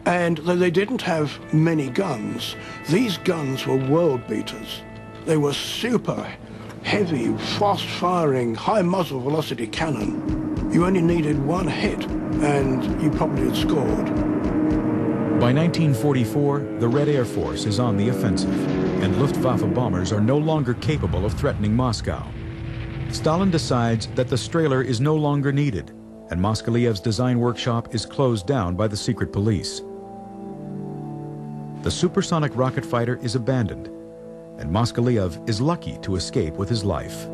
And though they didn't have many guns, these guns were world beaters. They were super heavy, fast-firing, high muzzle velocity cannon. You only needed one hit and you probably had scored. By 1944, the Red Air Force is on the offensive, and Luftwaffe bombers are no longer capable of threatening Moscow. Stalin decides that the Strahler is no longer needed, and Moskaliev's design workshop is closed down by the secret police. The supersonic rocket fighter is abandoned, and Moskaliev is lucky to escape with his life.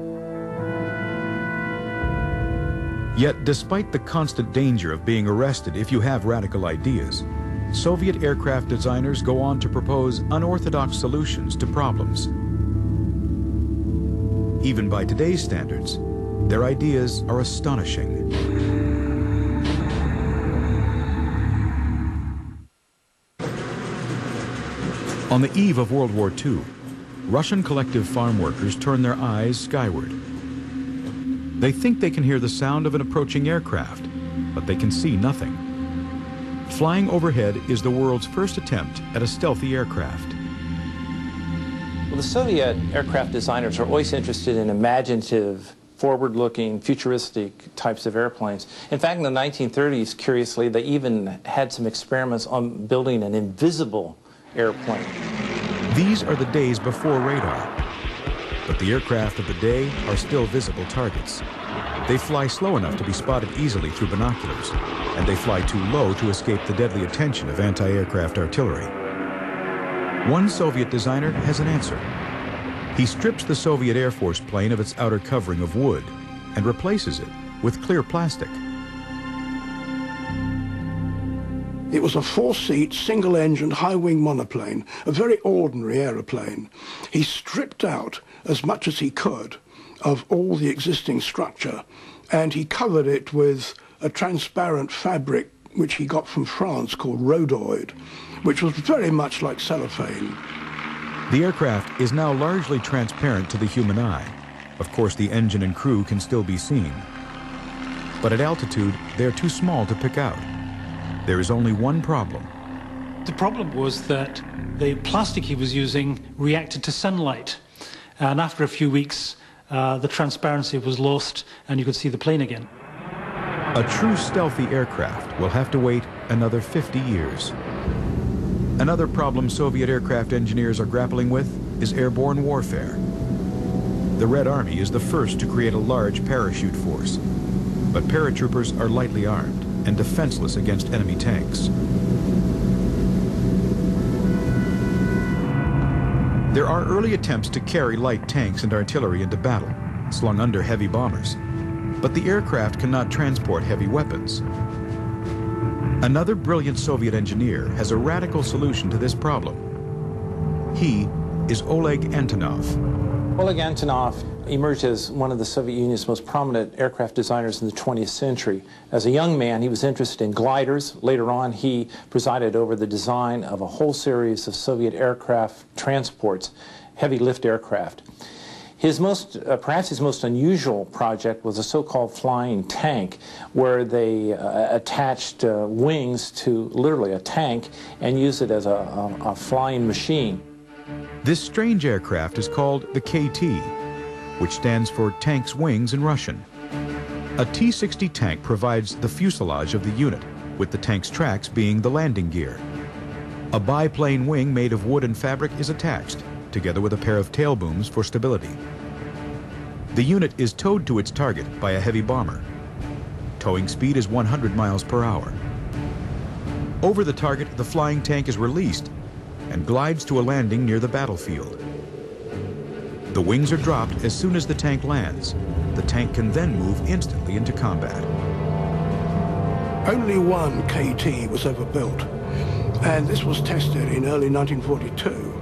Yet, despite the constant danger of being arrested if you have radical ideas, Soviet aircraft designers go on to propose unorthodox solutions to problems. Even by today's standards, their ideas are astonishing. On the eve of World War II, Russian collective farm workers turn their eyes skyward. They think they can hear the sound of an approaching aircraft, but they can see nothing. Flying overhead is the world's first attempt at a stealthy aircraft. Well, the Soviet aircraft designers are always interested in imaginative, forward-looking, futuristic types of airplanes. In fact, in the 1930s, curiously, they even had some experiments on building an invisible airplane. These are the days before radar, but the aircraft of the day are still visible targets. They fly slow enough to be spotted easily through binoculars, and they fly too low to escape the deadly attention of anti-aircraft artillery. One Soviet designer has an answer. He strips the Soviet Air Force plane of its outer covering of wood and replaces it with clear plastic. It was a four-seat, single-engined, high-wing monoplane, a very ordinary aeroplane. He stripped out as much as he could of all the existing structure, and he covered it with a transparent fabric which he got from France called rhodoid, which was very much like cellophane. The aircraft is now largely transparent to the human eye. Of course, the engine and crew can still be seen. But at altitude, they're too small to pick out. There is only one problem. The problem was that the plastic he was using reacted to sunlight. And after a few weeks, the transparency was lost and you could see the plane again. A true stealthy aircraft will have to wait another 50 years. Another problem Soviet aircraft engineers are grappling with is airborne warfare. The Red Army is the first to create a large parachute force, but paratroopers are lightly armed and defenseless against enemy tanks. There are early attempts to carry light tanks and artillery into battle, slung under heavy bombers, but the aircraft cannot transport heavy weapons. Another brilliant Soviet engineer has a radical solution to this problem. He is Oleg Antonov. Oleg Antonov emerged as one of the Soviet Union's most prominent aircraft designers in the 20th century. As a young man, he was interested in gliders. Later on, he presided over the design of a whole series of Soviet aircraft transports, heavy lift aircraft. Perhaps his most unusual project was a so-called flying tank, where they attached wings to literally a tank and used it as a flying machine. This strange aircraft is called the KT, which stands for Tank's Wings in Russian. A T-60 tank provides the fuselage of the unit, with the tank's tracks being the landing gear. A biplane wing made of wood and fabric is attached, together with a pair of tail booms for stability. The unit is towed to its target by a heavy bomber. Towing speed is 100 miles per hour. Over the target, the flying tank is released and glides to a landing near the battlefield. The wings are dropped as soon as the tank lands. The tank can then move instantly into combat. Only one KT was ever built, and this was tested in early 1942.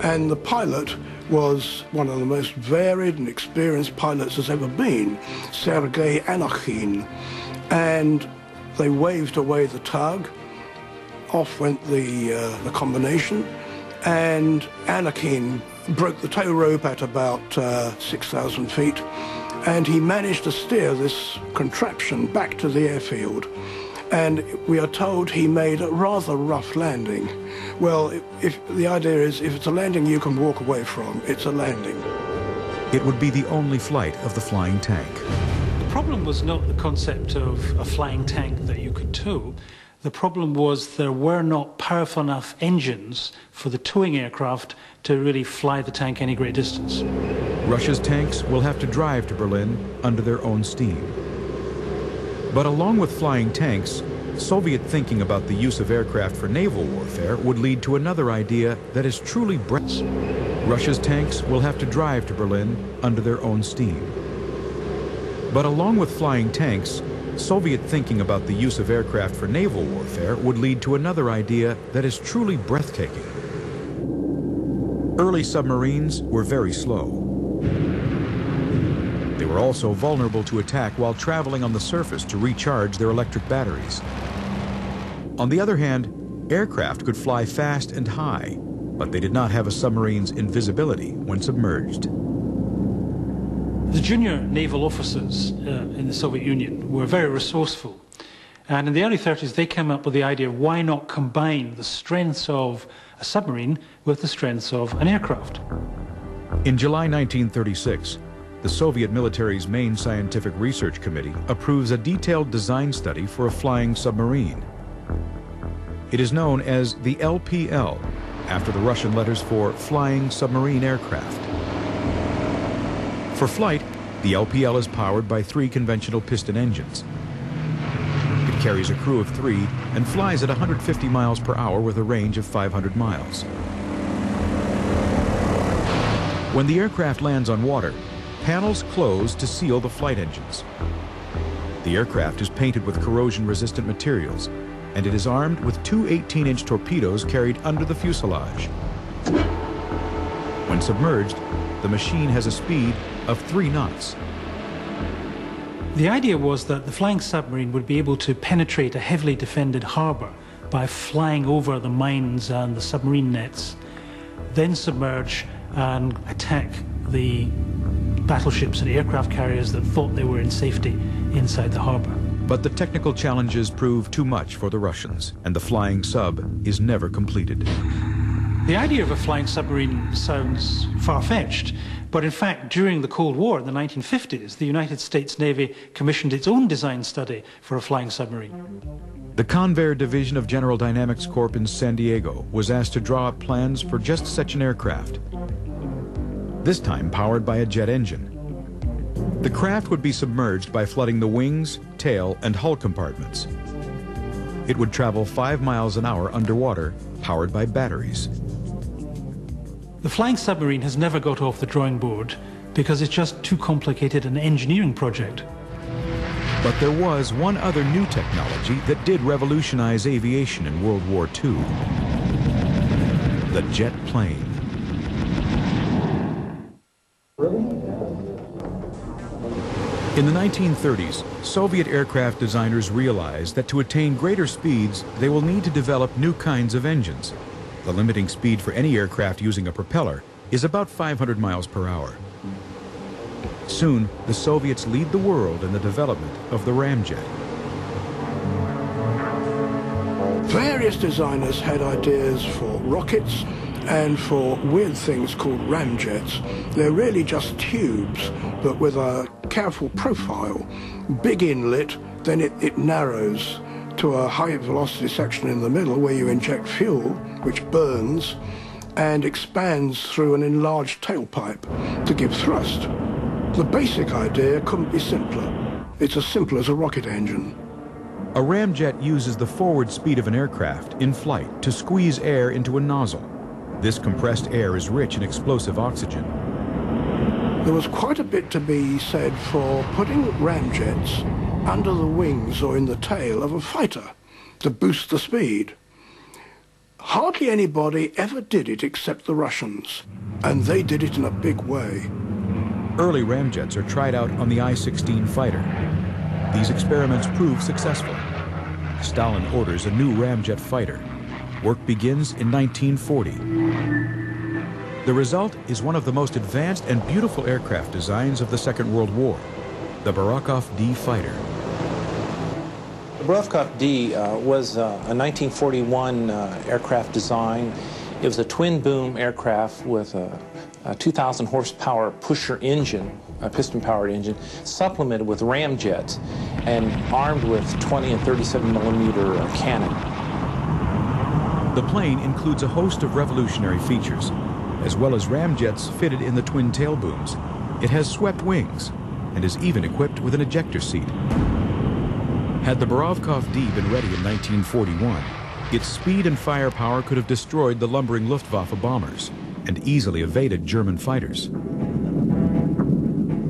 And the pilot was one of the most varied and experienced pilots there's ever been, Sergei Anokhin. And they waved away the tug. Off went the combination, and Anokhin broke the tow rope at about 6,000 feet, and he managed to steer this contraption back to the airfield. and we are told he made a rather rough landing. Well, if the idea is if it's a landing you can walk away from, it's a landing. It would be the only flight of the flying tank. The problem was not the concept of a flying tank that you could tow. The problem was there were not powerful enough engines for the towing aircraft to really fly the tank any great distance. Russia's tanks will have to drive to Berlin under their own steam. But along with flying tanks, Soviet thinking about the use of aircraft for naval warfare would lead to another idea that is truly Russia's tanks will have to drive to Berlin under their own steam. But along with flying tanks, Soviet thinking about the use of aircraft for naval warfare would lead to another idea that is truly breathtaking. Early submarines were very slow. They were also vulnerable to attack while traveling on the surface to recharge their electric batteries. On the other hand, aircraft could fly fast and high, but they did not have a submarine's invisibility when submerged. The junior naval officers in the Soviet Union were very resourceful. And in the early 30s, they came up with the idea of why not combine the strengths of a submarine with the strengths of an aircraft. In July 1936, the Soviet military's main scientific research committee approves a detailed design study for a flying submarine. It is known as the LPL, after the Russian letters for Flying Submarine Aircraft. For flight, the LPL is powered by 3 conventional piston engines. It carries a crew of 3 and flies at 150 miles per hour with a range of 500 miles. When the aircraft lands on water, panels close to seal the flight engines. The aircraft is painted with corrosion-resistant materials, and it is armed with 2 18-inch torpedoes carried under the fuselage. When submerged, the machine has a speed of 3 knots. The idea was that the flying submarine would be able to penetrate a heavily defended harbor by flying over the mines and the submarine nets, then submerge and attack the battleships and aircraft carriers that thought they were in safety inside the harbor. But the technical challenges prove too much for the Russians, and the flying sub is never completed. The idea of a flying submarine sounds far-fetched, but in fact, during the Cold War in the 1950s, the United States Navy commissioned its own design study for a flying submarine. The Convair Division of General Dynamics Corp in San Diego was asked to draw up plans for just such an aircraft, this time powered by a jet engine. The craft would be submerged by flooding the wings, tail, and hull compartments. It would travel 5 miles an hour underwater, powered by batteries. The flying submarine has never got off the drawing board because it's just too complicated an engineering project. But there was one other new technology that did revolutionize aviation in World War II: the jet plane. In the 1930s, Soviet aircraft designers realized that to attain greater speeds, they will need to develop new kinds of engines. The limiting speed for any aircraft using a propeller is about 500 miles per hour. Soon, the Soviets lead the world in the development of the ramjet. Various designers had ideas for rockets and for weird things called ramjets. They're really just tubes, but with a careful profile. Big inlet, then it narrows to a high velocity section in the middle where you inject fuel, which burns, and expands through an enlarged tailpipe to give thrust. The basic idea couldn't be simpler. It's as simple as a rocket engine. A ramjet uses the forward speed of an aircraft in flight to squeeze air into a nozzle. This compressed air is rich in explosive oxygen. There was quite a bit to be said for putting ramjets under the wings or in the tail of a fighter to boost the speed. Hardly anybody ever did it except the Russians, and they did it in a big way. Early ramjets are tried out on the I-16 fighter. These experiments prove successful. Stalin orders a new ramjet fighter. Work begins in 1940. The result is one of the most advanced and beautiful aircraft designs of the Second World War, the Barakov D fighter. Borovkov D was a 1941 aircraft design. It was a twin-boom aircraft with a 2,000 horsepower pusher engine, a piston-powered engine, supplemented with ramjets and armed with 20 and 37 millimeter cannon. The plane includes a host of revolutionary features, as well as ramjets fitted in the twin tail booms. It has swept wings and is even equipped with an ejector seat. Had the Borovkov D been ready in 1941, its speed and firepower could have destroyed the lumbering Luftwaffe bombers and easily evaded German fighters.